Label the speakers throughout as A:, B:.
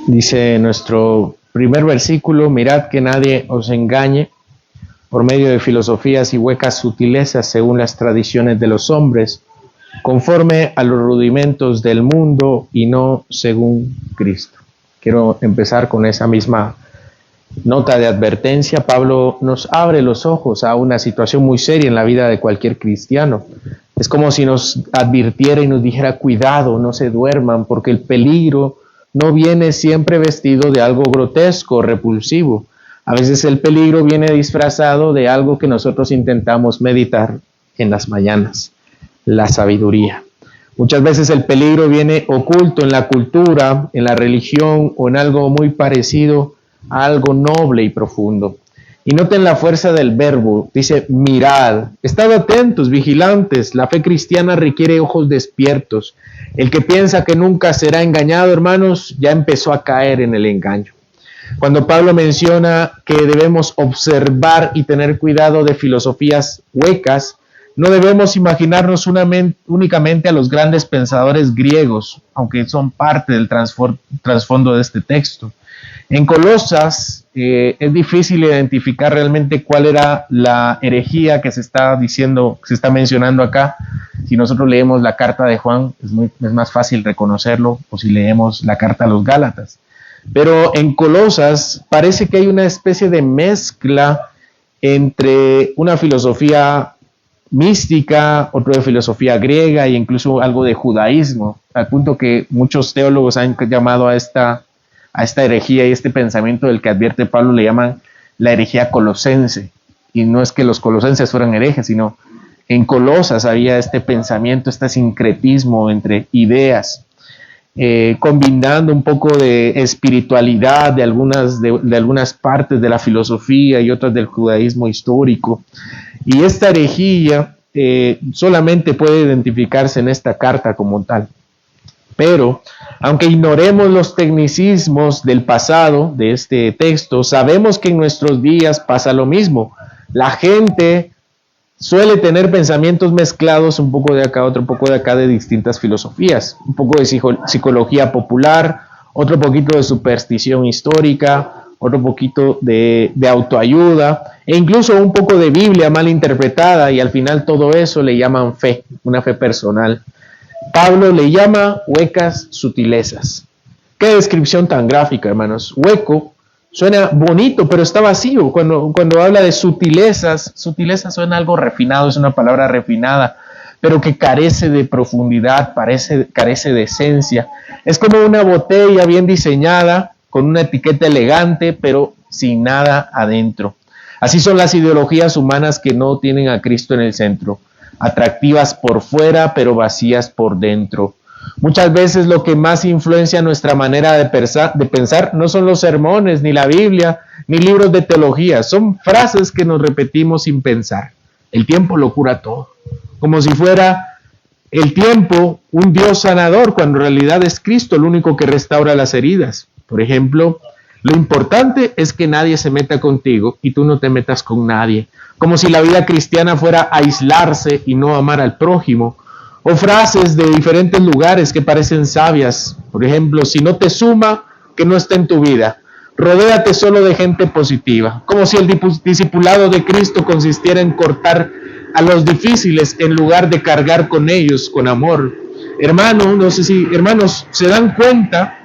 A: Dice nuestro primer versículo: mirad que nadie os engañe por medio de filosofías y huecas sutilezas según las tradiciones de los hombres, conforme a los rudimentos del mundo y no según Cristo. Quiero empezar con esa misma nota de advertencia. Pablo nos abre los ojos a una situación muy seria en la vida de cualquier cristiano. Es como si nos advirtiera y nos dijera: cuidado, no se duerman, porque el peligro no viene siempre vestido de algo grotesco o repulsivo. A veces el peligro viene disfrazado de algo que nosotros intentamos meditar en las mañanas: la sabiduría. Muchas veces el peligro viene oculto en la cultura, en la religión o en algo muy parecido a algo noble y profundo. Y noten la fuerza del verbo. Dice: mirad, estad atentos, vigilantes. La fe cristiana requiere ojos despiertos. El que piensa que nunca será engañado, hermanos, ya empezó a caer en el engaño. Cuando Pablo menciona que debemos observar y tener cuidado de filosofías huecas, no debemos imaginarnos únicamente a los grandes pensadores griegos, aunque son parte del trasfondo de este texto. En Colosas es difícil identificar realmente cuál era la herejía que se está mencionando acá. Si nosotros leemos la carta de Juan, es más fácil reconocerlo, o si leemos la carta a los Gálatas. Pero en Colosas parece que hay una especie de mezcla entre una filosofía mística, otro de filosofía griega e incluso algo de judaísmo, al punto que muchos teólogos han llamado a esta herejía y este pensamiento del que advierte Pablo le llaman la herejía colosense. Y no es que los colosenses fueran herejes, sino en Colosas había este pensamiento, este sincretismo entre ideas, combinando un poco de espiritualidad de algunas partes de la filosofía y otras del judaísmo histórico. Y esta herejía solamente puede identificarse en esta carta como tal. Pero, aunque ignoremos los tecnicismos del pasado de este texto, sabemos que en nuestros días pasa lo mismo. La gente suele tener pensamientos mezclados, un poco de acá, otro poco de acá, de distintas filosofías. Un poco de psicología popular, otro poquito de superstición histórica, otro poquito de autoayuda, e incluso un poco de Biblia mal interpretada, y al final todo eso le llaman fe, una fe personal. Pablo le llama huecas sutilezas. Qué descripción tan gráfica, hermanos. Hueco suena bonito, pero está vacío. Cuando habla de sutilezas, sutileza suena algo refinado, es una palabra refinada, pero que carece de profundidad, carece de esencia. Es como una botella bien diseñada, con una etiqueta elegante, pero sin nada adentro. Así son las ideologías humanas que no tienen a Cristo en el centro. Atractivas por fuera, pero vacías por dentro. Muchas veces lo que más influencia nuestra manera de pensar no son los sermones, ni la Biblia, ni libros de teología. Son frases que nos repetimos sin pensar. El tiempo lo cura todo. Como si fuera el tiempo un Dios sanador, cuando en realidad es Cristo el único que restaura las heridas. Por ejemplo, lo importante es que nadie se meta contigo y tú no te metas con nadie. Como si la vida cristiana fuera aislarse y no amar al prójimo. O frases de diferentes lugares que parecen sabias. Por ejemplo, si no te suma, que no esté en tu vida. Rodéate solo de gente positiva. Como si el discipulado de Cristo consistiera en cortar a los difíciles en lugar de cargar con ellos con amor. Hermanos, ¿se dan cuenta?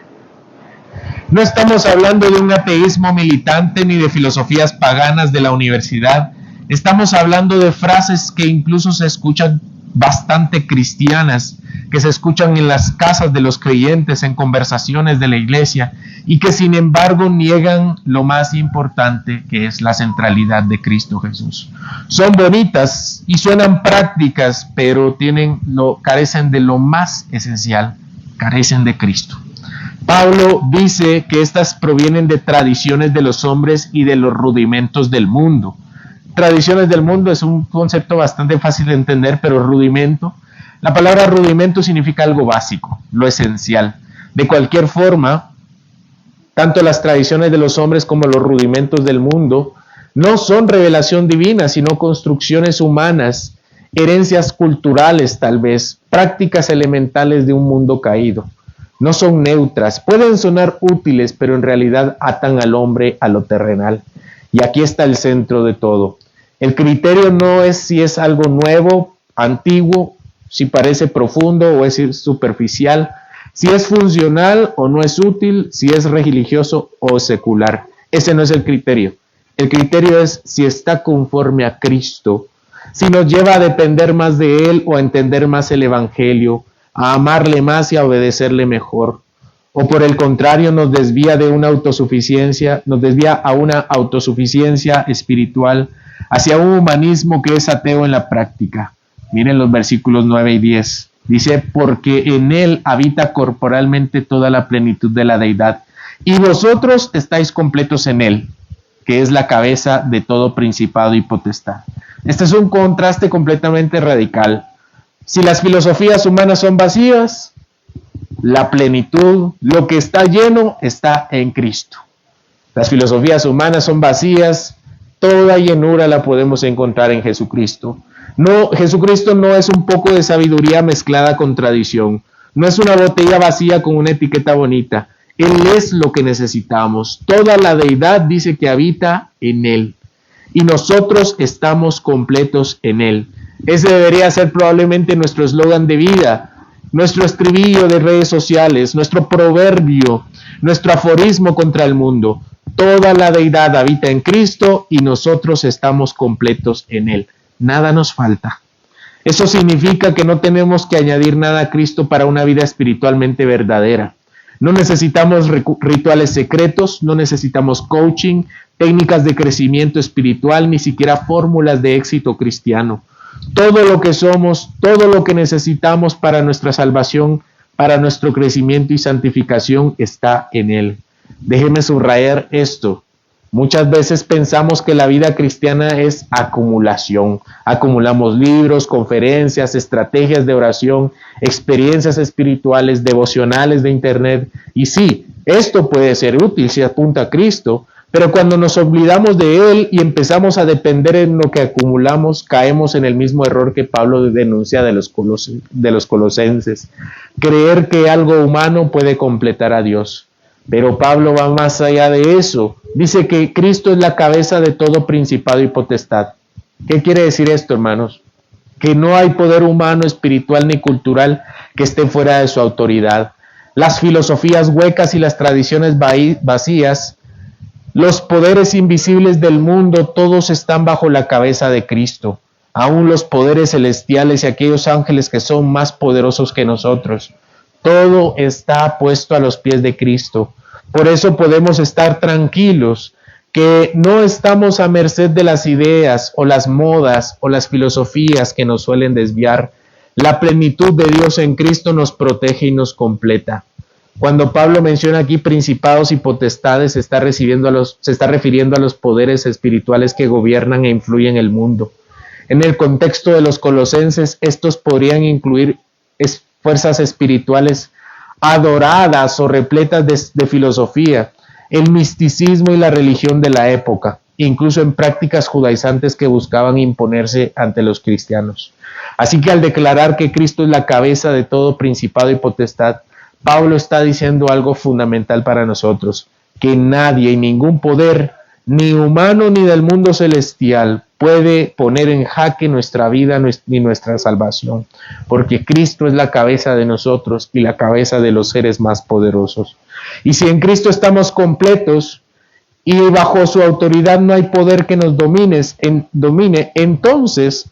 A: No estamos hablando de un ateísmo militante ni de filosofías paganas de la universidad. Estamos hablando de frases que incluso se escuchan bastante cristianas, que se escuchan en las casas de los creyentes, en conversaciones de la iglesia, y que sin embargo niegan lo más importante, que es la centralidad de Cristo Jesús. Son bonitas y suenan prácticas, pero carecen de lo más esencial, carecen de Cristo. Pablo dice que estas provienen de tradiciones de los hombres y de los rudimentos del mundo. Tradiciones del mundo es un concepto bastante fácil de entender, pero rudimento, la palabra rudimento significa algo básico, lo esencial. De cualquier forma, tanto las tradiciones de los hombres como los rudimentos del mundo No son revelación divina, sino construcciones humanas, herencias culturales tal vez, prácticas elementales de un mundo caído. No son neutras, pueden sonar útiles, pero en realidad atan al hombre a lo terrenal. Y aquí está el centro de todo. El criterio no es si es algo nuevo, antiguo, si parece profundo o es superficial, si es funcional o no es útil, si es religioso o secular. Ese no es el criterio. El criterio es si está conforme a Cristo, si nos lleva a depender más de Él o a entender más el Evangelio, a amarle más y a obedecerle mejor. O por el contrario nos desvía de una autosuficiencia, nos desvía a una autosuficiencia espiritual, hacia un humanismo que es ateo en la práctica. Miren los versículos 9 y 10. Dice, porque en Él habita corporalmente toda la plenitud de la deidad, y vosotros estáis completos en Él, que es la cabeza de todo principado y potestad. Este es un contraste completamente radical. Si las filosofías humanas son vacías, la plenitud, lo que está lleno, está en Cristo. Las filosofías humanas son vacías, toda llenura la podemos encontrar en Jesucristo. No, Jesucristo no es un poco de sabiduría mezclada con tradición. No es una botella vacía con una etiqueta bonita. Él es lo que necesitamos. Toda la deidad dice que habita en Él. Y nosotros estamos completos en Él. Ese debería ser probablemente nuestro eslogan de vida, nuestro estribillo de redes sociales, nuestro proverbio, nuestro aforismo contra el mundo. Toda la deidad habita en Cristo y nosotros estamos completos en Él. Nada nos falta. Eso significa que no tenemos que añadir nada a Cristo para una vida espiritualmente verdadera. No necesitamos rituales secretos, no necesitamos coaching, técnicas de crecimiento espiritual, ni siquiera fórmulas de éxito cristiano. Todo lo que somos, todo lo que necesitamos para nuestra salvación, para nuestro crecimiento y santificación está en Él. Déjeme subrayar esto. Muchas veces pensamos que la vida cristiana es acumulación. Acumulamos libros, conferencias, estrategias de oración, experiencias espirituales, devocionales de internet. Y sí, esto puede ser útil si apunta a Cristo, pero cuando nos olvidamos de Él y empezamos a depender en lo que acumulamos, caemos en el mismo error que Pablo denuncia de los colosenses. Creer que algo humano puede completar a Dios. Pero Pablo va más allá de eso. Dice que Cristo es la cabeza de todo principado y potestad. ¿Qué quiere decir esto, hermanos? Que no hay poder humano, espiritual ni cultural que esté fuera de su autoridad. Las filosofías huecas y las tradiciones vacías, los poderes invisibles del mundo, todos están bajo la cabeza de Cristo. Aún los poderes celestiales y aquellos ángeles que son más poderosos que nosotros. Todo está puesto a los pies de Cristo. Por eso podemos estar tranquilos que no estamos a merced de las ideas o las modas o las filosofías que nos suelen desviar. La plenitud de Dios en Cristo nos protege y nos completa. Cuando Pablo menciona aquí principados y potestades, se está refiriendo a los poderes espirituales que gobiernan e influyen el mundo. En el contexto de los colosenses, estos podrían incluir fuerzas espirituales adoradas o repletas de filosofía, el misticismo y la religión de la época, incluso en prácticas judaizantes que buscaban imponerse ante los cristianos. Así que al declarar que Cristo es la cabeza de todo principado y potestad, Pablo está diciendo algo fundamental para nosotros, que nadie y ningún poder, ni humano ni del mundo celestial, puede poner en jaque nuestra vida ni nuestra salvación, porque Cristo es la cabeza de nosotros y la cabeza de los seres más poderosos. Y si en Cristo estamos completos y bajo su autoridad no hay poder que nos domine, entonces,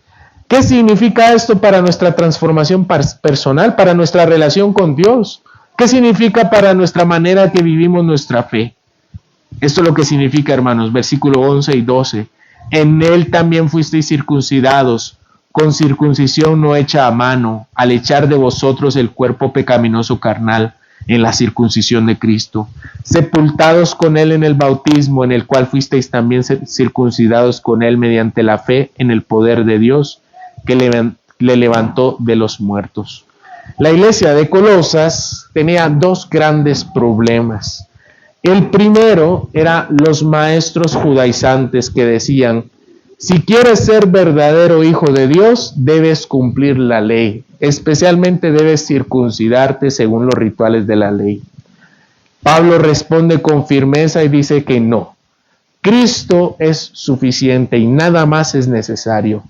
A: ¿qué significa esto para nuestra transformación personal, para nuestra relación con Dios? ¿Qué significa para nuestra manera que vivimos nuestra fe? Esto es lo que significa, hermanos, versículo 11 y 12. En Él también fuisteis circuncidados, con circuncisión no hecha a mano, al echar de vosotros el cuerpo pecaminoso carnal, en la circuncisión de Cristo, sepultados con Él en el bautismo, en el cual fuisteis también circuncidados con Él mediante la fe en el poder de Dios, que le levantó de los muertos. La iglesia de Colosas tenía dos grandes problemas. El primero era los maestros judaizantes que decían: si quieres ser verdadero hijo de Dios, debes cumplir la ley, especialmente debes circuncidarte según los rituales de la ley. Pablo responde con firmeza y dice que no. Cristo es suficiente y nada más es necesario.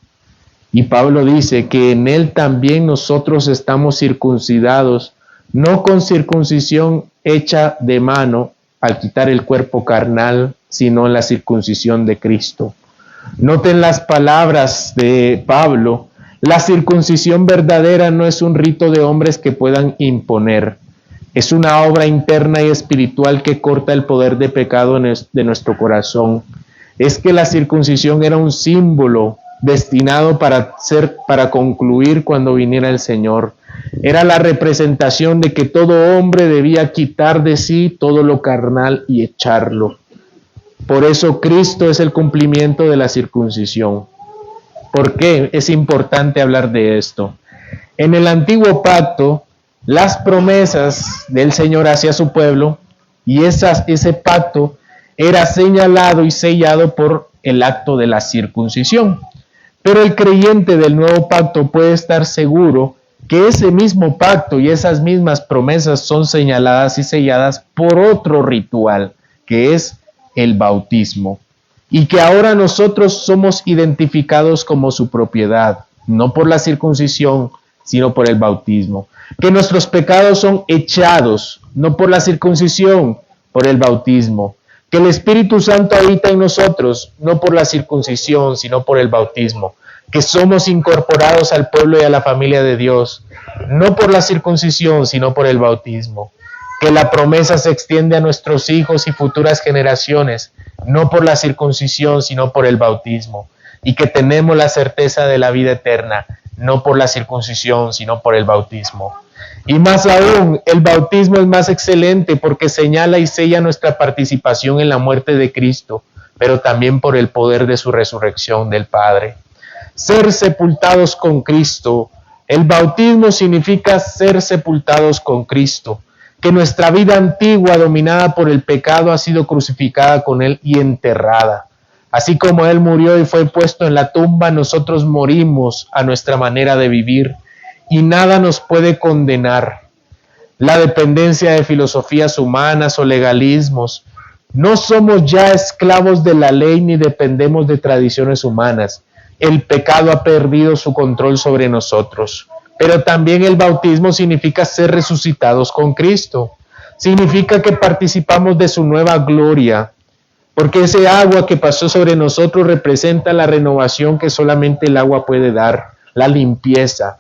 A: Y Pablo dice que en Él también nosotros estamos circuncidados, no con circuncisión hecha de mano al quitar el cuerpo carnal, sino en la circuncisión de Cristo. Noten las palabras de Pablo: la circuncisión verdadera no es un rito de hombres que puedan imponer. Es una obra interna y espiritual que corta el poder de pecado de nuestro corazón. Es que la circuncisión era un símbolo destinado para concluir cuando viniera el Señor. Era la representación de que todo hombre debía quitar de sí todo lo carnal y echarlo. Por eso Cristo es el cumplimiento de la circuncisión. ¿Por qué es importante hablar de esto? En el antiguo pacto, las promesas del Señor hacia su pueblo, y ese pacto era señalado y sellado por el acto de la circuncisión. Pero el creyente del nuevo pacto puede estar seguro que ese mismo pacto y esas mismas promesas son señaladas y selladas por otro ritual, que es el bautismo, y que ahora nosotros somos identificados como su propiedad, no por la circuncisión, sino por el bautismo. Que nuestros pecados son echados, no por la circuncisión, por el bautismo. Que el Espíritu Santo habita en nosotros, no por la circuncisión, sino por el bautismo. Que somos incorporados al pueblo y a la familia de Dios, no por la circuncisión, sino por el bautismo. Que la promesa se extiende a nuestros hijos y futuras generaciones, no por la circuncisión, sino por el bautismo. Y que tenemos la certeza de la vida eterna, no por la circuncisión, sino por el bautismo. Y más aún, el bautismo es más excelente porque señala y sella nuestra participación en la muerte de Cristo, pero también por el poder de su resurrección del Padre. Ser sepultados con Cristo. El bautismo significa ser sepultados con Cristo, que nuestra vida antigua dominada por el pecado ha sido crucificada con Él y enterrada. Así como Él murió y fue puesto en la tumba, nosotros morimos a nuestra manera de vivir y nada nos puede condenar. La dependencia de filosofías humanas o legalismos. No somos ya esclavos de la ley ni dependemos de tradiciones humanas. El pecado ha perdido su control sobre nosotros. Pero también el bautismo significa ser resucitados con Cristo. Significa que participamos de su nueva gloria, porque ese agua que pasó sobre nosotros representa la renovación que solamente el agua puede dar, la limpieza,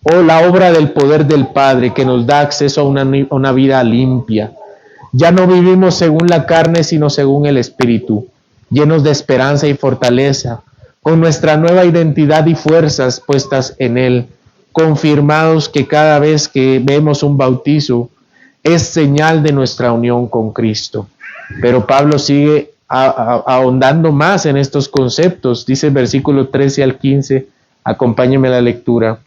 A: o la obra del poder del Padre que nos da acceso a una vida limpia. Ya no vivimos según la carne, sino según el Espíritu, llenos de esperanza y fortaleza, con nuestra nueva identidad y fuerzas puestas en Él, confirmados que cada vez que vemos un bautizo es señal de nuestra unión con Cristo. Pero Pablo sigue ahondando más en estos conceptos. Dice el versículo 13 al 15, acompáñenme a la lectura.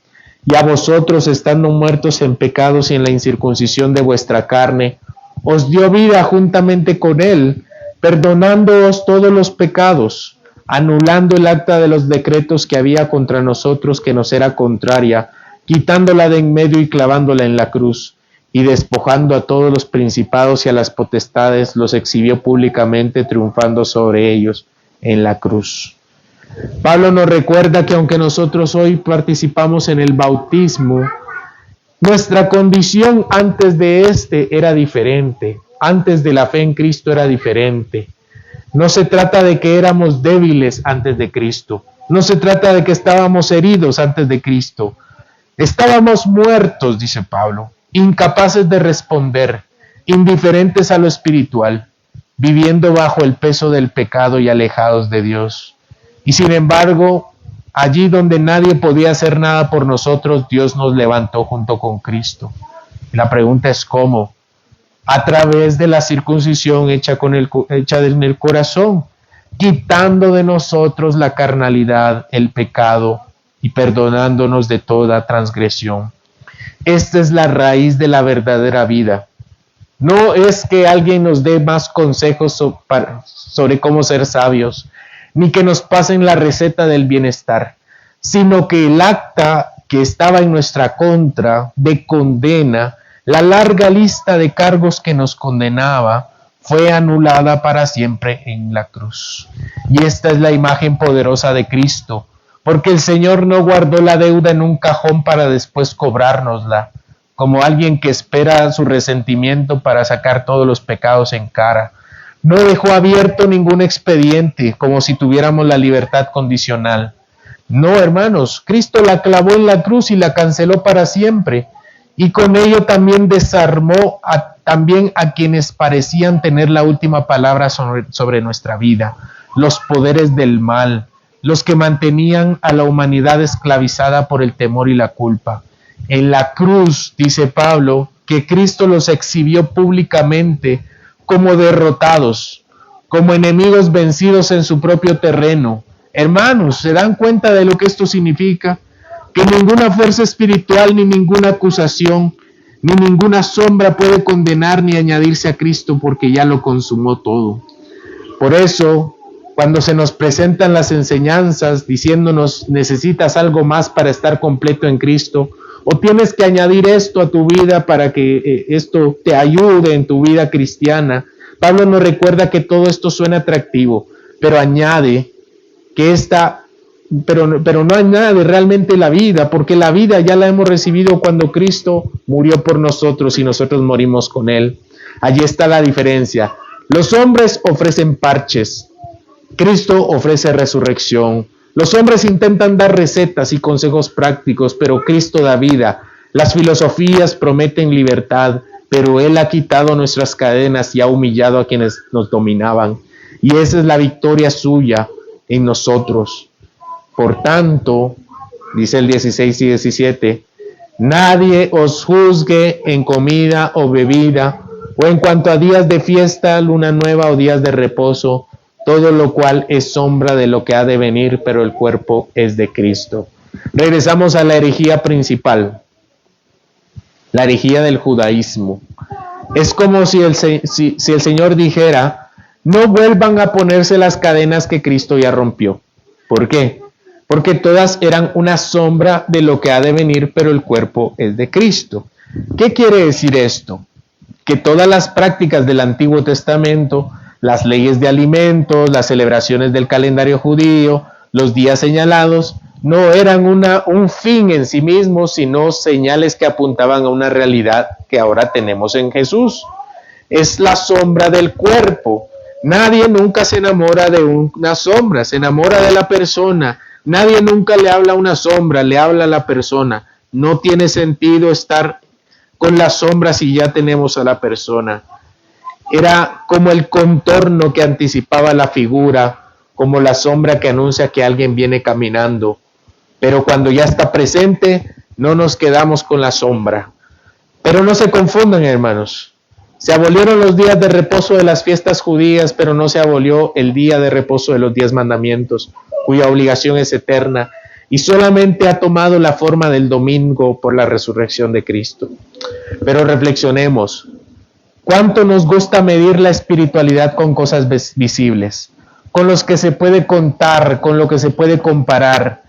A: Y a vosotros, estando muertos en pecados y en la incircuncisión de vuestra carne, os dio vida juntamente con Él, perdonándoos todos los pecados, anulando el acta de los decretos que había contra nosotros, que nos era contraria, quitándola de en medio y clavándola en la cruz, y despojando a todos los principados y a las potestades, los exhibió públicamente, triunfando sobre ellos en la cruz. Pablo nos recuerda que aunque nosotros hoy participamos en el bautismo, nuestra condición antes de este era diferente, antes de la fe en Cristo era diferente. No se trata de que éramos débiles antes de Cristo, no se trata de que estábamos heridos antes de Cristo. Estábamos muertos, dice Pablo, incapaces de responder, indiferentes a lo espiritual, viviendo bajo el peso del pecado y alejados de Dios. Y sin embargo, allí donde nadie podía hacer nada por nosotros, Dios nos levantó junto con Cristo. La pregunta es ¿cómo? A través de la circuncisión hecha en el corazón, quitando de nosotros la carnalidad, el pecado, y perdonándonos de toda transgresión. Esta es la raíz de la verdadera vida. No es que alguien nos dé más consejos sobre cómo ser sabios, ni que nos pasen la receta del bienestar, sino que el acta que estaba en nuestra contra de condena, la larga lista de cargos que nos condenaba, fue anulada para siempre en la cruz. Y esta es la imagen poderosa de Cristo, porque el Señor no guardó la deuda en un cajón para después cobrárnosla, como alguien que espera su resentimiento para sacar todos los pecados en cara. No dejó abierto ningún expediente, como si tuviéramos la libertad condicional. No, hermanos, Cristo la clavó en la cruz y la canceló para siempre. Y con ello también desarmó también a quienes parecían tener la última palabra sobre nuestra vida, los poderes del mal, los que mantenían a la humanidad esclavizada por el temor y la culpa. En la cruz, dice Pablo, que Cristo los exhibió públicamente como derrotados, como enemigos vencidos en su propio terreno. Hermanos, ¿se dan cuenta de lo que esto significa? Que ninguna fuerza espiritual, ni ninguna acusación, ni ninguna sombra puede condenar ni añadirse a Cristo, porque ya lo consumó todo. Por eso, cuando se nos presentan las enseñanzas diciéndonos necesitas algo más para estar completo en Cristo, o tienes que añadir esto a tu vida para que esto te ayude en tu vida cristiana, Pablo nos recuerda que todo esto suena atractivo, pero añade que pero no añade realmente la vida, porque la vida ya la hemos recibido cuando Cristo murió por nosotros y nosotros morimos con Él. Allí está la diferencia. Los hombres ofrecen parches, Cristo ofrece resurrección. Los hombres intentan dar recetas y consejos prácticos, pero Cristo da vida. Las filosofías prometen libertad, pero Él ha quitado nuestras cadenas y ha humillado a quienes nos dominaban. Y esa es la victoria suya en nosotros. Por tanto, dice el 16 y 17, nadie os juzgue en comida o bebida, o en cuanto a días de fiesta, luna nueva o días de reposo, todo lo cual es sombra de lo que ha de venir, pero el cuerpo es de Cristo. Regresamos a la herejía principal, la herejía del judaísmo. Es como si el Señor dijera, no vuelvan a ponerse las cadenas que Cristo ya rompió. ¿Por qué? Porque todas eran una sombra de lo que ha de venir, pero el cuerpo es de Cristo. ¿Qué quiere decir esto? Que todas las prácticas del Antiguo Testamento, las leyes de alimentos, las celebraciones del calendario judío, los días señalados, no eran un fin en sí mismos, sino señales que apuntaban a una realidad que ahora tenemos en Jesús. Es la sombra del cuerpo. Nadie nunca se enamora de una sombra, se enamora de la persona. Nadie nunca le habla a una sombra, le habla a la persona. No tiene sentido estar con la sombra si ya tenemos a la persona. Era como el contorno que anticipaba la figura, como la sombra que anuncia que alguien viene caminando. Pero cuando ya está presente, no nos quedamos con la sombra. Pero no se confundan, hermanos. Se abolieron los días de reposo de las fiestas judías, pero no se abolió el día de reposo de los 10 mandamientos, cuya obligación es eterna, y solamente ha tomado la forma del domingo por la resurrección de Cristo. Pero reflexionemos. ¿Cuánto nos gusta medir la espiritualidad con cosas visibles? Con los que se puede contar, con lo que se puede comparar.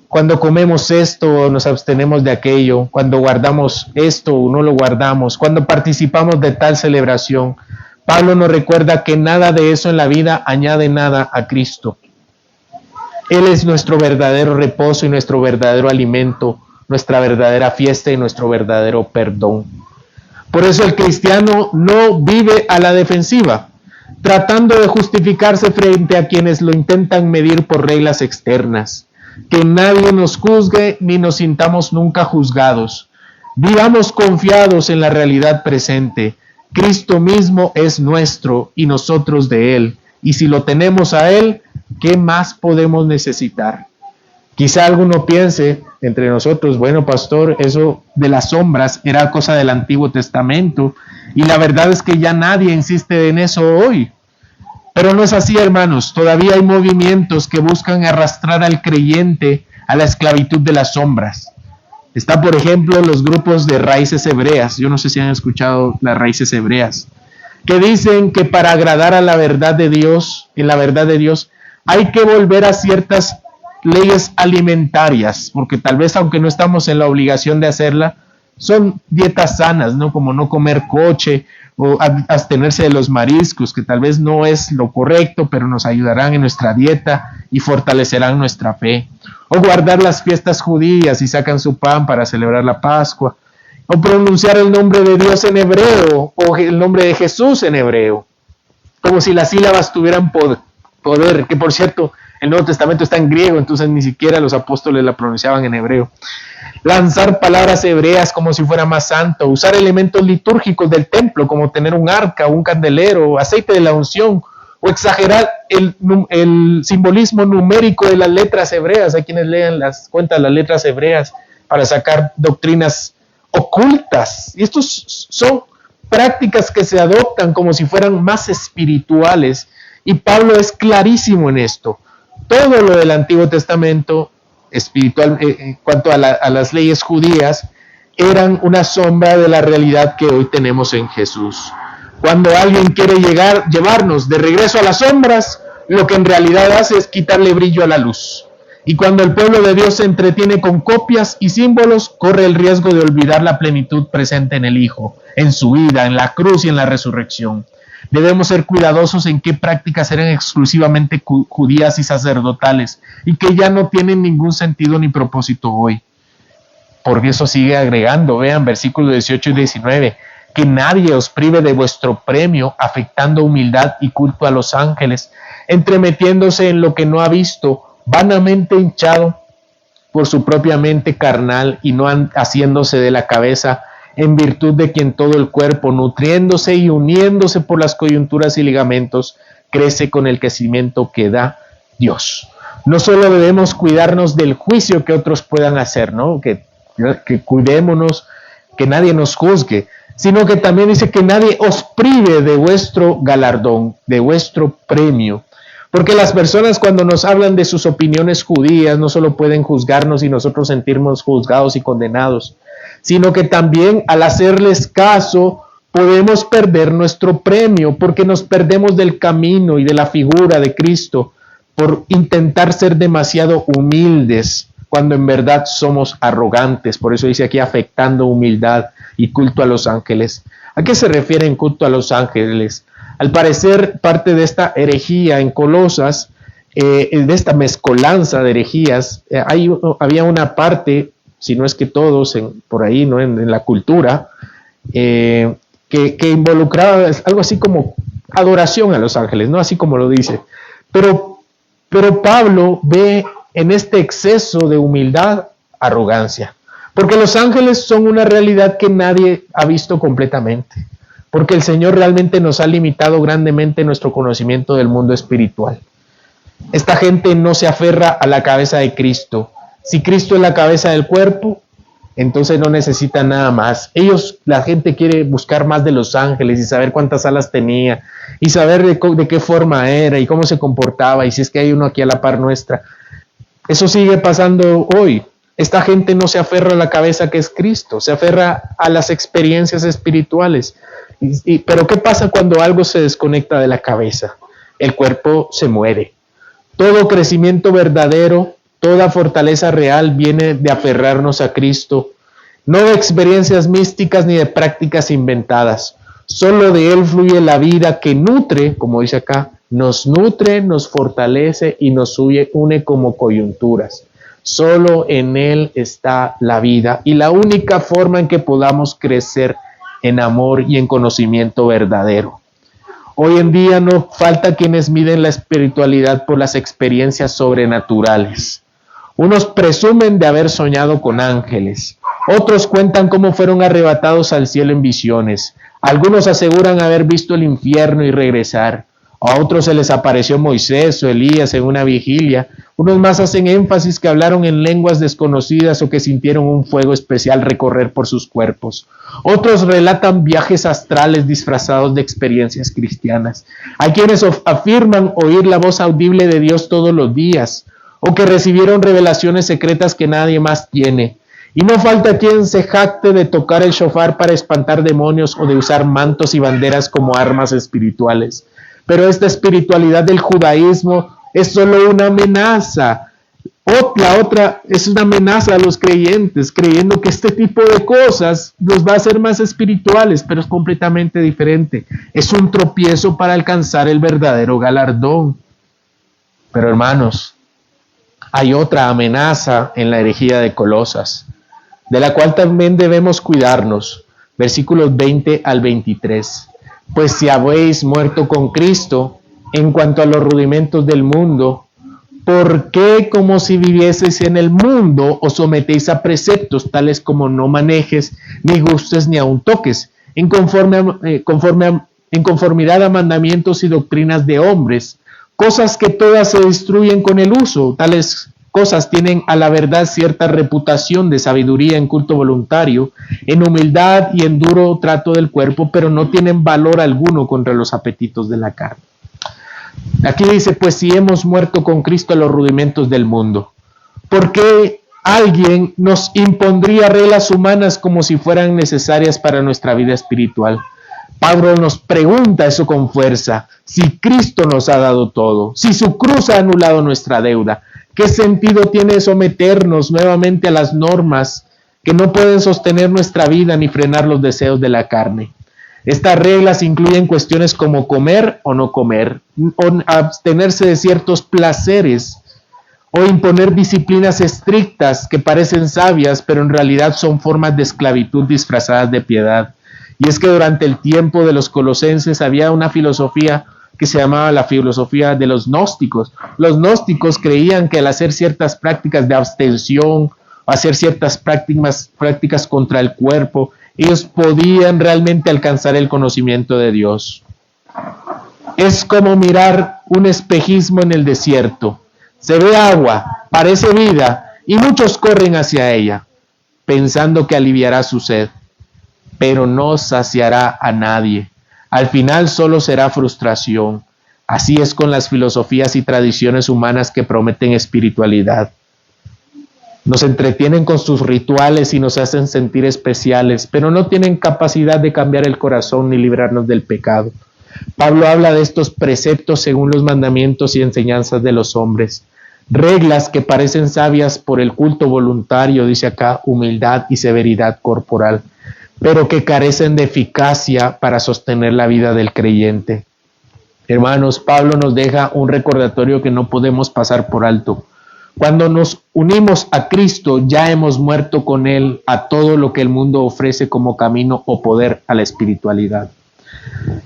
A: Cuando comemos esto, nos abstenemos de aquello. Cuando guardamos esto, no lo guardamos. Cuando participamos de tal celebración. Pablo nos recuerda que nada de eso en la vida añade nada a Cristo. Él es nuestro verdadero reposo y nuestro verdadero alimento, nuestra verdadera fiesta y nuestro verdadero perdón. Por eso el cristiano no vive a la defensiva, tratando de justificarse frente a quienes lo intentan medir por reglas externas. Que nadie nos juzgue ni nos sintamos nunca juzgados. Vivamos confiados en la realidad presente. Cristo mismo es nuestro y nosotros de Él. Y si lo tenemos a Él, ¿qué más podemos necesitar? Quizá alguno piense entre nosotros, bueno, pastor, eso de las sombras era cosa del Antiguo Testamento y la verdad es que ya nadie insiste en eso hoy. Pero no es así, hermanos. Todavía hay movimientos que buscan arrastrar al creyente a la esclavitud de las sombras. Está, por ejemplo, los grupos de raíces hebreas. Yo no sé si han escuchado las raíces hebreas, que dicen que para agradar a la verdad de Dios, en la verdad de Dios, hay que volver a ciertas leyes alimentarias, porque tal vez aunque no estamos en la obligación de hacerla, son dietas sanas, ¿no? Como no comer coche o abstenerse de los mariscos, que tal vez no es lo correcto, pero nos ayudarán en nuestra dieta y fortalecerán nuestra fe. O guardar las fiestas judías y sacan su pan para celebrar la Pascua. O pronunciar el nombre de Dios en hebreo o el nombre de Jesús en hebreo. Como si las sílabas tuvieran poder, que por cierto, el Nuevo Testamento está en griego, entonces ni siquiera los apóstoles la pronunciaban en hebreo. Lanzar palabras hebreas como si fuera más santo, usar elementos litúrgicos del templo como tener un arca, un candelero, aceite de la unción, o exagerar el simbolismo numérico de las letras hebreas. Hay quienes leen cuentan las letras hebreas para sacar doctrinas ocultas. Y estos son prácticas que se adoptan como si fueran más espirituales. Y Pablo es clarísimo en esto. Todo lo del Antiguo Testamento espiritual, en cuanto a las leyes judías, eran una sombra de la realidad que hoy tenemos en Jesús. Cuando alguien quiere llevarnos de regreso a las sombras, lo que en realidad hace es quitarle brillo a la luz. Y cuando el pueblo de Dios se entretiene con copias y símbolos, corre el riesgo de olvidar la plenitud presente en el Hijo, en su vida, en la cruz y en la resurrección. Debemos ser cuidadosos en qué prácticas eran exclusivamente judías y sacerdotales y que ya no tienen ningún sentido ni propósito hoy. Porque eso sigue agregando, vean versículos 18 y 19, que nadie os prive de vuestro premio, afectando humildad y culto a los ángeles, entremetiéndose en lo que no ha visto, vanamente hinchado por su propia mente carnal y no haciéndose de la cabeza, en virtud de quien todo el cuerpo, nutriéndose y uniéndose por las coyunturas y ligamentos, crece con el crecimiento que da Dios. No solo debemos cuidarnos del juicio que otros puedan hacer, ¿no? Que cuidémonos, que nadie nos juzgue, sino que también dice que nadie os prive de vuestro galardón, de vuestro premio. Porque las personas cuando nos hablan de sus opiniones judías no solo pueden juzgarnos y nosotros sentirnos juzgados y condenados, sino que también al hacerles caso podemos perder nuestro premio porque nos perdemos del camino y de la figura de Cristo por intentar ser demasiado humildes cuando en verdad somos arrogantes. Por eso dice aquí afectando humildad y culto a los ángeles. ¿A qué se refiere en culto a los ángeles? Al parecer parte de esta herejía en Colosas, de esta mezcolanza de herejías, había una parte, si no es que todos por ahí, ¿no? en la cultura, que involucraba algo así como adoración a los ángeles, ¿no? Así como lo dice. Pero Pablo ve en este exceso de humildad arrogancia, porque los ángeles son una realidad que nadie ha visto completamente, porque el Señor realmente nos ha limitado grandemente nuestro conocimiento del mundo espiritual. Esta gente no se aferra a la cabeza de Cristo. Si Cristo es la cabeza del cuerpo, entonces no necesita nada más. La gente quiere buscar más de los ángeles y saber cuántas alas tenía y saber de qué forma era y cómo se comportaba y si es que hay uno aquí a la par nuestra. Eso sigue pasando hoy. Esta gente no se aferra a la cabeza que es Cristo, se aferra a las experiencias espirituales. Pero ¿qué pasa cuando algo se desconecta de la cabeza? El cuerpo se muere. Todo crecimiento verdadero, toda fortaleza real viene de aferrarnos a Cristo, no de experiencias místicas ni de prácticas inventadas. Solo de Él fluye la vida que nutre, como dice acá, nos nutre, nos fortalece y nos une como coyunturas. Solo en Él está la vida y la única forma en que podamos crecer en amor y en conocimiento verdadero. Hoy en día no falta quienes miden la espiritualidad por las experiencias sobrenaturales. Unos presumen de haber soñado con ángeles, otros cuentan cómo fueron arrebatados al cielo en visiones, algunos aseguran haber visto el infierno y regresar, a otros se les apareció Moisés o Elías en una vigilia, unos más hacen énfasis que hablaron en lenguas desconocidas o que sintieron un fuego especial recorrer por sus cuerpos. Otros relatan viajes astrales disfrazados de experiencias cristianas. Hay quienes afirman oír la voz audible de Dios todos los días o que recibieron revelaciones secretas que nadie más tiene. Y no falta quien se jacte de tocar el shofar para espantar demonios o de usar mantos y banderas como armas espirituales. Pero esta espiritualidad del judaísmo es solo una amenaza. La otra es una amenaza a los creyentes, creyendo que este tipo de cosas los va a hacer más espirituales, pero es completamente diferente. Es un tropiezo para alcanzar el verdadero galardón. Pero hermanos, hay otra amenaza en la herejía de Colosas, de la cual también debemos cuidarnos. Versículos 20 al 23. Pues si habéis muerto con Cristo en cuanto a los rudimentos del mundo, ¿por qué, como si vivieseis en el mundo, os sometéis a preceptos tales como no manejes, ni gustes, ni aun toques, en conformidad a mandamientos y doctrinas de hombres, cosas que todas se destruyen con el uso? Tales cosas tienen a la verdad cierta reputación de sabiduría en culto voluntario, en humildad y en duro trato del cuerpo, pero no tienen valor alguno contra los apetitos de la carne. Aquí dice, pues si hemos muerto con Cristo a los rudimentos del mundo, ¿por qué alguien nos impondría reglas humanas como si fueran necesarias para nuestra vida espiritual? Pablo nos pregunta eso con fuerza. Si Cristo nos ha dado todo, si su cruz ha anulado nuestra deuda, ¿qué sentido tiene someternos nuevamente a las normas que no pueden sostener nuestra vida ni frenar los deseos de la carne? Estas reglas incluyen cuestiones como comer o no comer, o abstenerse de ciertos placeres, o imponer disciplinas estrictas que parecen sabias, pero en realidad son formas de esclavitud disfrazadas de piedad. Y es que durante el tiempo de los colosenses había una filosofía que se llamaba la filosofía de los gnósticos. Los gnósticos creían que al hacer ciertas prácticas de abstención, hacer ciertas prácticas contra el cuerpo, ellos podían realmente alcanzar el conocimiento de Dios. Es como mirar un espejismo en el desierto. Se ve agua, parece vida, y muchos corren hacia ella, pensando que aliviará su sed, pero no saciará a nadie. Al final solo será frustración. Así es con las filosofías y tradiciones humanas que prometen espiritualidad. Nos entretienen con sus rituales y nos hacen sentir especiales, pero no tienen capacidad de cambiar el corazón ni librarnos del pecado. Pablo habla de estos preceptos según los mandamientos y enseñanzas de los hombres. Reglas que parecen sabias por el culto voluntario, dice acá, humildad y severidad corporal, pero que carecen de eficacia para sostener la vida del creyente. Hermanos, Pablo nos deja un recordatorio que no podemos pasar por alto. Cuando nos unimos a Cristo, ya hemos muerto con Él a todo lo que el mundo ofrece como camino o poder a la espiritualidad.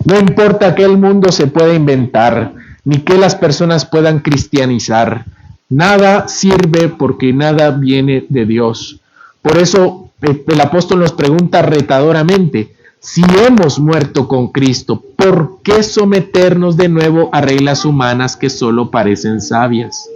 A: No importa que el mundo se pueda inventar, ni que las personas puedan cristianizar. Nada sirve porque nada viene de Dios. Por eso el apóstol nos pregunta retadoramente, si hemos muerto con Cristo, ¿por qué someternos de nuevo a reglas humanas que solo parecen sabias?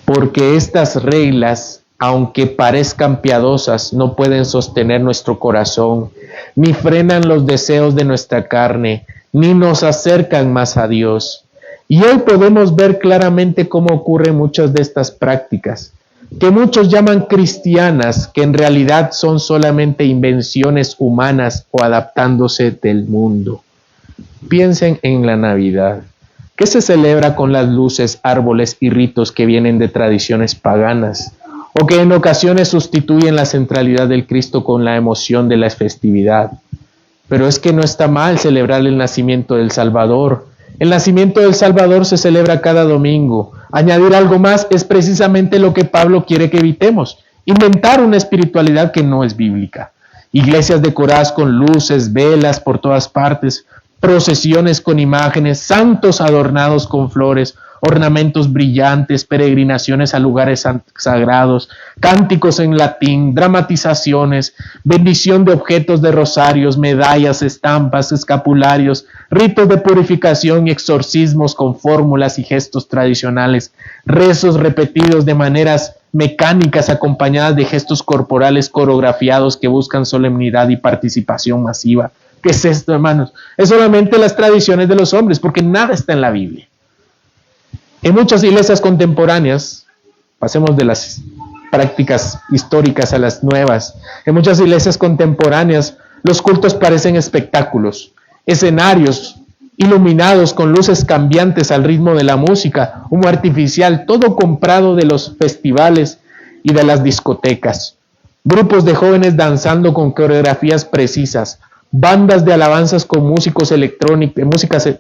A: Porque estas reglas, aunque parezcan piadosas, no pueden sostener nuestro corazón, ni frenan los deseos de nuestra carne, ni nos acercan más a Dios. Y hoy podemos ver claramente cómo ocurren muchas de estas prácticas, que muchos llaman cristianas, que en realidad son solamente invenciones humanas o adaptándose del mundo. Piensen en la Navidad. ¿Qué se celebra con las luces, árboles y ritos que vienen de tradiciones paganas? O que en ocasiones sustituyen la centralidad del Cristo con la emoción de la festividad. Pero es que no está mal celebrar el nacimiento del Salvador. El nacimiento del Salvador se celebra cada domingo. Añadir algo más es precisamente lo que Pablo quiere que evitemos. Inventar una espiritualidad que no es bíblica. Iglesias decoradas con luces, velas por todas partes, procesiones con imágenes, santos adornados con flores, ornamentos brillantes, peregrinaciones a lugares sagrados, cánticos en latín, dramatizaciones, bendición de objetos de rosarios, medallas, estampas, escapularios, ritos de purificación y exorcismos con fórmulas y gestos tradicionales, rezos repetidos de maneras mecánicas acompañadas de gestos corporales coreografiados que buscan solemnidad y participación masiva. ¿Qué es esto, hermanos? Es solamente las tradiciones de los hombres, porque nada está en la Biblia. En muchas iglesias contemporáneas, pasemos de las prácticas históricas a las nuevas. En muchas iglesias contemporáneas, los cultos parecen espectáculos, escenarios iluminados con luces cambiantes al ritmo de la música, humo artificial, todo comprado de los festivales y de las discotecas. Grupos de jóvenes danzando con coreografías precisas, bandas de alabanzas con músicos electrónicos,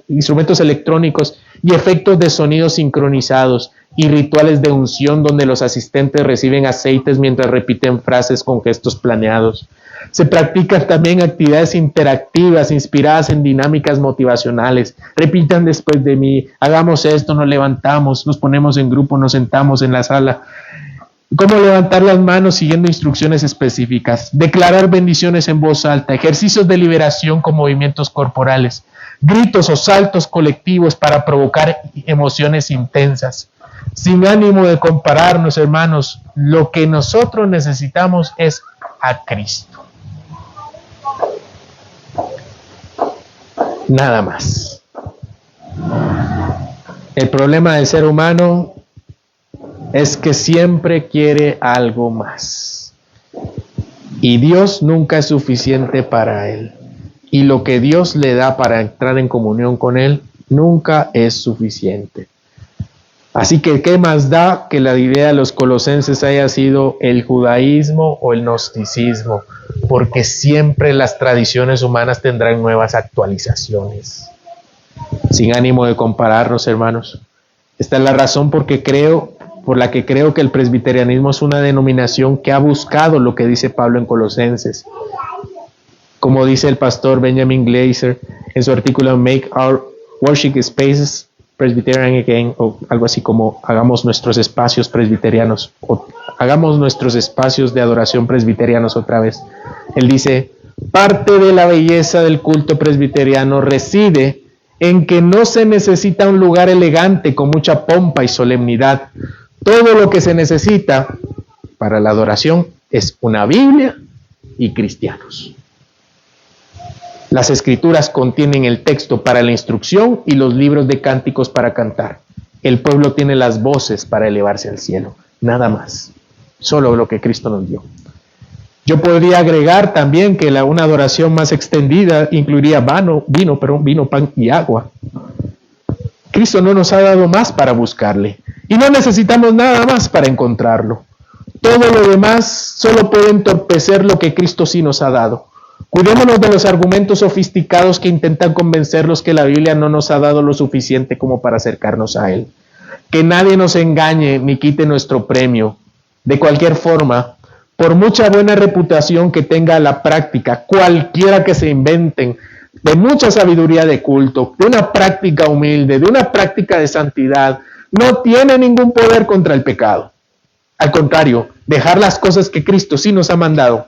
A: instrumentos electrónicos y efectos de sonido sincronizados, y rituales de unción donde los asistentes reciben aceites mientras repiten frases con gestos planeados. Se practican también actividades interactivas inspiradas en dinámicas motivacionales. Repitan después de mí, hagamos esto, nos levantamos, nos ponemos en grupo, nos sentamos en la sala. Cómo levantar las manos siguiendo instrucciones específicas, declarar bendiciones en voz alta, ejercicios de liberación con movimientos corporales, gritos o saltos colectivos para provocar emociones intensas. Sin ánimo de compararnos, hermanos, lo que nosotros necesitamos es a Cristo. Nada más. El problema del ser humano es que siempre quiere algo más. Y Dios nunca es suficiente para él. Y lo que Dios le da para entrar en comunión con él nunca es suficiente. Así que, ¿qué más da que la idea de los colosenses haya sido el judaísmo o el gnosticismo? Porque siempre las tradiciones humanas tendrán nuevas actualizaciones. Sin ánimo de compararnos, hermanos. Esta es la razón por la que creo que el presbiterianismo es una denominación que ha buscado lo que dice Pablo en Colosenses. Como dice el pastor Benjamin Glaser en su artículo Make Our Worship Spaces Presbyterian Again, o algo así como hagamos nuestros espacios presbiterianos, o hagamos nuestros espacios de adoración presbiterianos otra vez. Él dice, parte de la belleza del culto presbiteriano reside en que no se necesita un lugar elegante con mucha pompa y solemnidad. Todo lo que se necesita para la adoración es una Biblia y cristianos. Las escrituras contienen el texto para la instrucción y los libros de cánticos para cantar. El pueblo tiene las voces para elevarse al cielo. Nada más. Solo lo que Cristo nos dio. Yo podría agregar también que una adoración más extendida incluiría vino, pan y agua. Cristo no nos ha dado más para buscarle. Y no necesitamos nada más para encontrarlo. Todo lo demás solo puede entorpecer lo que Cristo sí nos ha dado. Cuidémonos de los argumentos sofisticados que intentan convencernos que la Biblia no nos ha dado lo suficiente como para acercarnos a Él. Que nadie nos engañe ni quite nuestro premio. De cualquier forma, por mucha buena reputación que tenga la práctica, cualquiera que se inventen, de mucha sabiduría de culto, de una práctica humilde, de una práctica de santidad, no tiene ningún poder contra el pecado. Al contrario, dejar las cosas que Cristo sí nos ha mandado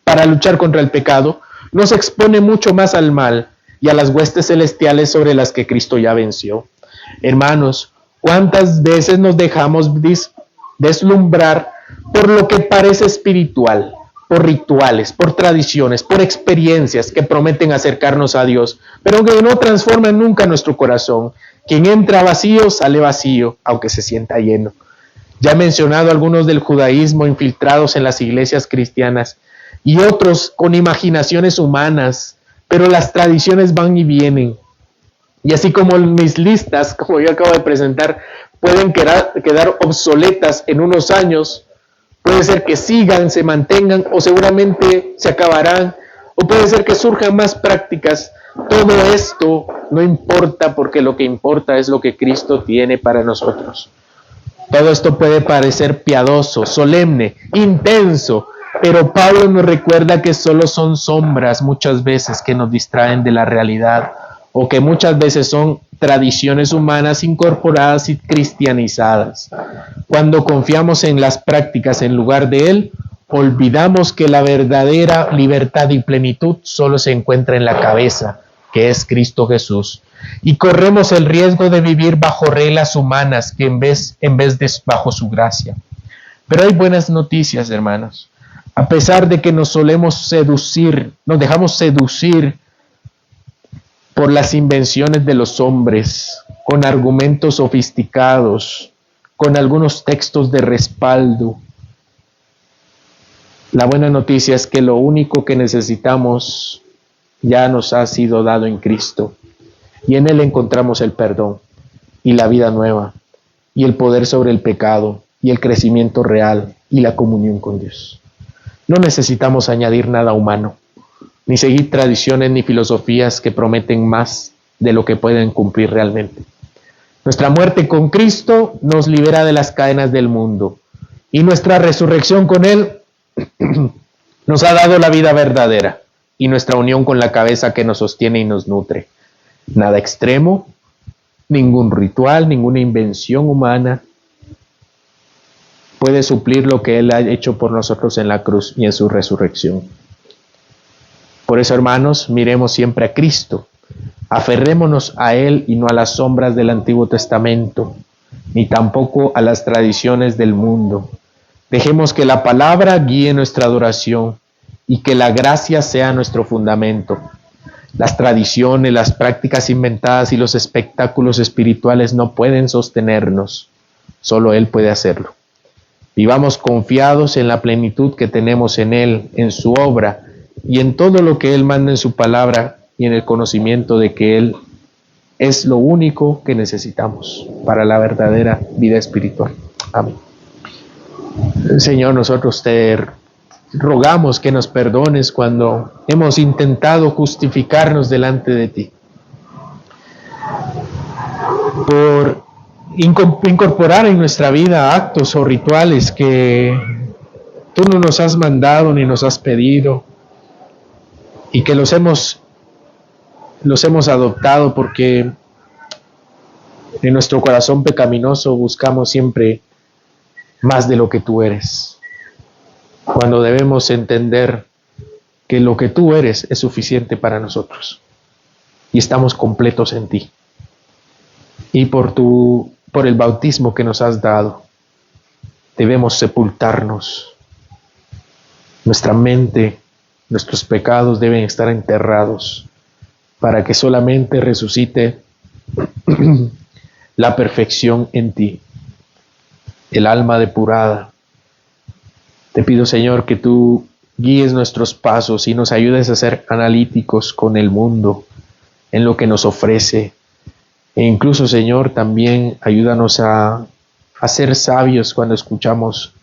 A: para luchar contra el pecado, nos expone mucho más al mal y a las huestes celestiales sobre las que Cristo ya venció. Hermanos, ¿cuántas veces nos dejamos deslumbrar por lo que parece espiritual, por rituales, por tradiciones, por experiencias que prometen acercarnos a Dios, pero que no transforman nunca nuestro corazón? Quien entra vacío, sale vacío, aunque se sienta lleno. Ya he mencionado algunos del judaísmo infiltrados en las iglesias cristianas, y otros con imaginaciones humanas, pero las tradiciones van y vienen. Y así como mis listas, como yo acabo de presentar, pueden quedar obsoletas en unos años, puede ser que sigan, se mantengan o seguramente se acabarán, o puede ser que surjan más prácticas. Todo esto no importa, porque lo que importa es lo que Cristo tiene para nosotros. Todo esto puede parecer piadoso, solemne, intenso, pero Pablo nos recuerda que solo son sombras muchas veces que nos distraen de la realidad, o que muchas veces son tradiciones humanas incorporadas y cristianizadas. Cuando confiamos en las prácticas en lugar de Él, olvidamos que la verdadera libertad y plenitud solo se encuentra en la cabeza, que es Cristo Jesús. Y corremos el riesgo de vivir bajo reglas humanas que en vez de bajo su gracia. Pero hay buenas noticias, hermanos. A pesar de que nos dejamos seducir por las invenciones de los hombres, con argumentos sofisticados, con algunos textos de respaldo, La buena noticia es que lo único que necesitamos ya nos ha sido dado en Cristo, y en Él encontramos el perdón y la vida nueva, y el poder sobre el pecado, y el crecimiento real, y la comunión con Dios. No necesitamos añadir nada humano, ni seguir tradiciones ni filosofías que prometen más de lo que pueden cumplir realmente. Nuestra muerte con Cristo nos libera de las cadenas del mundo, y nuestra resurrección con Él nos ha dado la vida verdadera y nuestra unión con la cabeza que nos sostiene y nos nutre. Nada extremo, ningún ritual, ninguna invención humana puede suplir lo que Él ha hecho por nosotros en la cruz y en su resurrección. Por eso, hermanos, miremos siempre a Cristo, aferrémonos a Él y no a las sombras del Antiguo Testamento, ni tampoco a las tradiciones del mundo. Dejemos que la palabra guíe nuestra adoración y que la gracia sea nuestro fundamento. Las tradiciones, las prácticas inventadas y los espectáculos espirituales no pueden sostenernos. Solo Él puede hacerlo. Vivamos confiados en la plenitud que tenemos en Él, en su obra y en todo lo que Él manda en su palabra, y en el conocimiento de que Él es lo único que necesitamos para la verdadera vida espiritual. Amén. Señor, nosotros te rogamos que nos perdones cuando hemos intentado justificarnos delante de ti, por incorporar en nuestra vida actos o rituales que tú no nos has mandado ni nos has pedido, y que los hemos adoptado porque en nuestro corazón pecaminoso buscamos siempre más de lo que tú eres, cuando debemos entender que lo que tú eres es suficiente para nosotros y estamos completos en ti. Y por el bautismo que nos has dado, debemos sepultarnos. Nuestra mente, nuestros pecados deben estar enterrados para que solamente resucite la perfección en ti, el alma depurada. Te pido, Señor, que tú guíes nuestros pasos y nos ayudes a ser analíticos con el mundo, en lo que nos ofrece. E incluso, Señor, también ayúdanos a ser sabios cuando escuchamos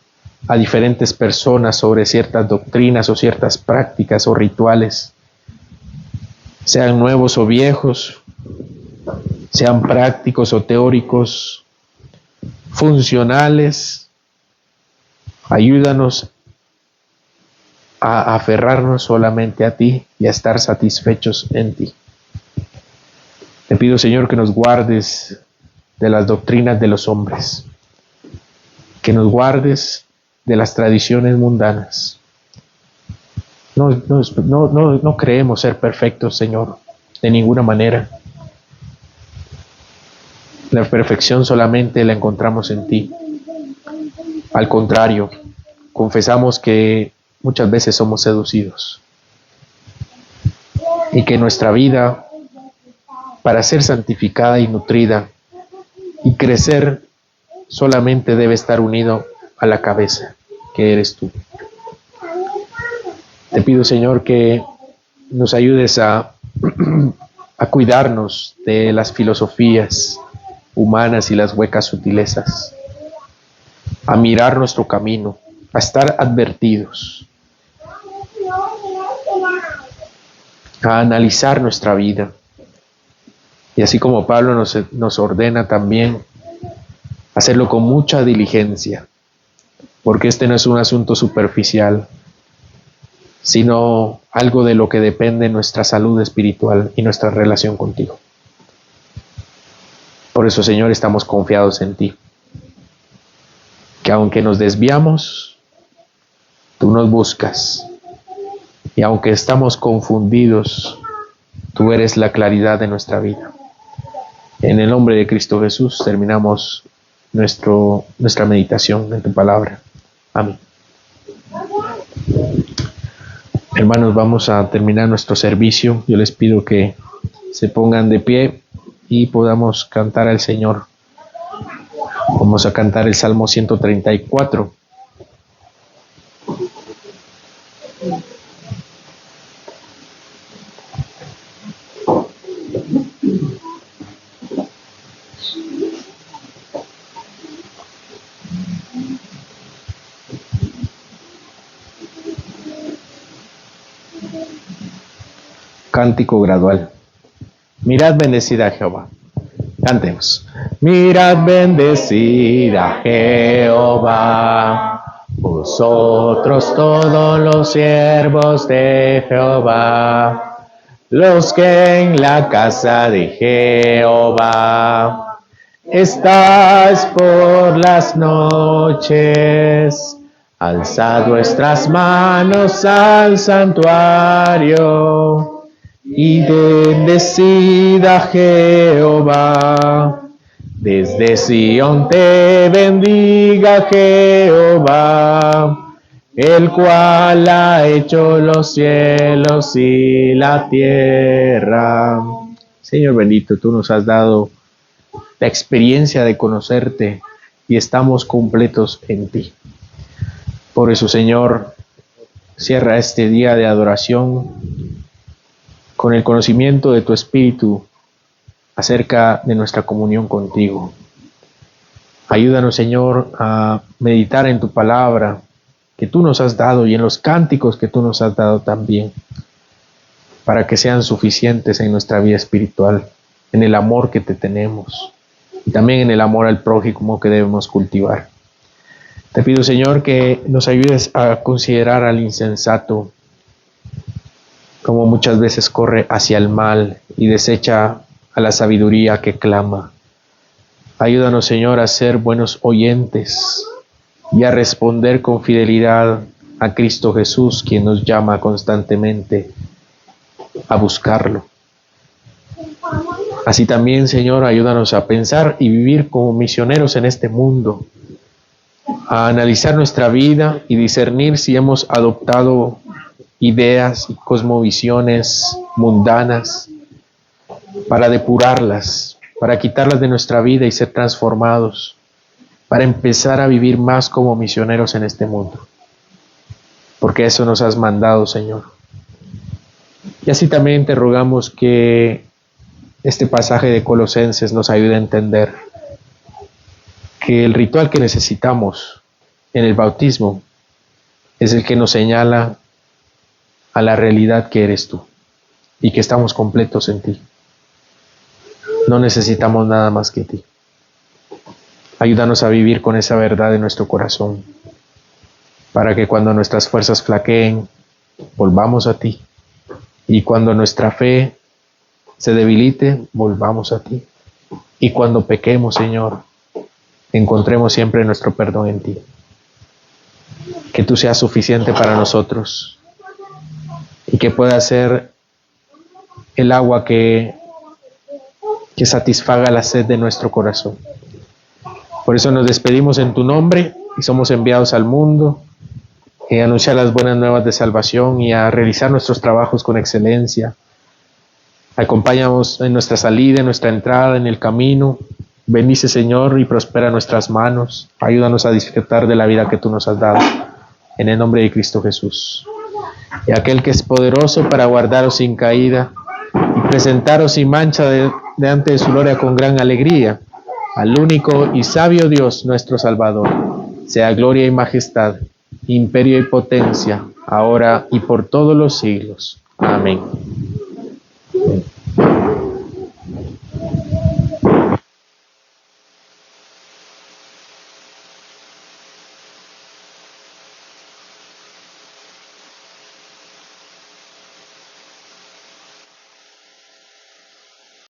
A: a diferentes personas sobre ciertas doctrinas o ciertas prácticas o rituales, sean nuevos o viejos, sean prácticos o teóricos, funcionales. Ayúdanos a aferrarnos solamente a ti y a estar satisfechos en ti. Te pido, Señor, que nos guardes de las doctrinas de los hombres, que nos guardes de las tradiciones mundanas. No creemos ser perfectos, Señor, de ninguna manera. La perfección solamente la encontramos en ti. Al contrario, confesamos que muchas veces somos seducidos y que nuestra vida, para ser santificada y nutrida y crecer, solamente debe estar unido a la cabeza, que eres tú. Te pido, Señor, que nos ayudes a cuidarnos de las filosofías humanas y las huecas sutilezas, a mirar nuestro camino, a estar advertidos, a analizar nuestra vida. Y así como Pablo nos ordena también, hacerlo con mucha diligencia, porque este no es un asunto superficial, sino algo de lo que depende nuestra salud espiritual y nuestra relación contigo. Por eso, Señor, estamos confiados en ti, que aunque nos desviamos, tú nos buscas, y aunque estamos confundidos, tú eres la claridad de nuestra vida. En el nombre de Cristo Jesús terminamos nuestra meditación en tu palabra. Amén. Hermanos, vamos a terminar nuestro servicio. Yo les pido que se pongan de pie y podamos cantar al Señor. Vamos a cantar el Salmo 134. Cántico gradual. Mirad bendecida a Jehová. Cantemos. Mirad bendecida a Jehová, vosotros todos los siervos de Jehová, los que en la casa de Jehová estáis por las noches. Alzad vuestras manos al santuario y bendecid a Jehová. Desde Sión te bendiga Jehová, el cual ha hecho los cielos y la tierra. Señor bendito, tú nos has dado la experiencia de conocerte y estamos completos en ti. Por eso, Señor, cierra este día de adoración con el conocimiento de tu Espíritu acerca de nuestra comunión contigo. Ayúdanos, Señor, a meditar en tu palabra que tú nos has dado y en los cánticos que tú nos has dado también, para que sean suficientes en nuestra vida espiritual, en el amor que te tenemos y también en el amor al prójimo que debemos cultivar. Te pido, Señor, que nos ayudes a considerar al insensato como muchas veces corre hacia el mal y desecha a la sabiduría que clama. Ayúdanos, Señor, a ser buenos oyentes y a responder con fidelidad a Cristo Jesús, quien nos llama constantemente a buscarlo. Así también, Señor, ayúdanos a pensar y vivir como misioneros en este mundo, a analizar nuestra vida y discernir si hemos adoptado ideas y cosmovisiones mundanas, para depurarlas, para quitarlas de nuestra vida y ser transformados, para empezar a vivir más como misioneros en este mundo. Porque eso nos has mandado, Señor. Y así también te rogamos que este pasaje de Colosenses nos ayude a entender que el ritual que necesitamos en el bautismo es el que nos señala a la realidad que eres tú y que estamos completos en ti. No necesitamos nada más que ti. Ayúdanos a vivir con esa verdad en nuestro corazón, para que cuando nuestras fuerzas flaqueen, volvamos a ti, y cuando nuestra fe se debilite, volvamos a ti, y cuando pequemos, Señor, encontremos siempre nuestro perdón en ti. Que tú seas suficiente para nosotros y que pueda ser el agua que satisfaga la sed de nuestro corazón. Por eso nos despedimos en tu nombre y somos enviados al mundo a anunciar las buenas nuevas de salvación y a realizar nuestros trabajos con excelencia. Acompáñanos en nuestra salida, en nuestra entrada, en el camino. Bendice, Señor, y prospera nuestras manos. Ayúdanos a disfrutar de la vida que tú nos has dado. En el nombre de Cristo Jesús. Y aquel que es poderoso para guardaros sin caída y presentaros sin mancha delante de su gloria con gran alegría, al único y sabio Dios nuestro Salvador, sea gloria y majestad, imperio y potencia, ahora y por todos los siglos. Amén.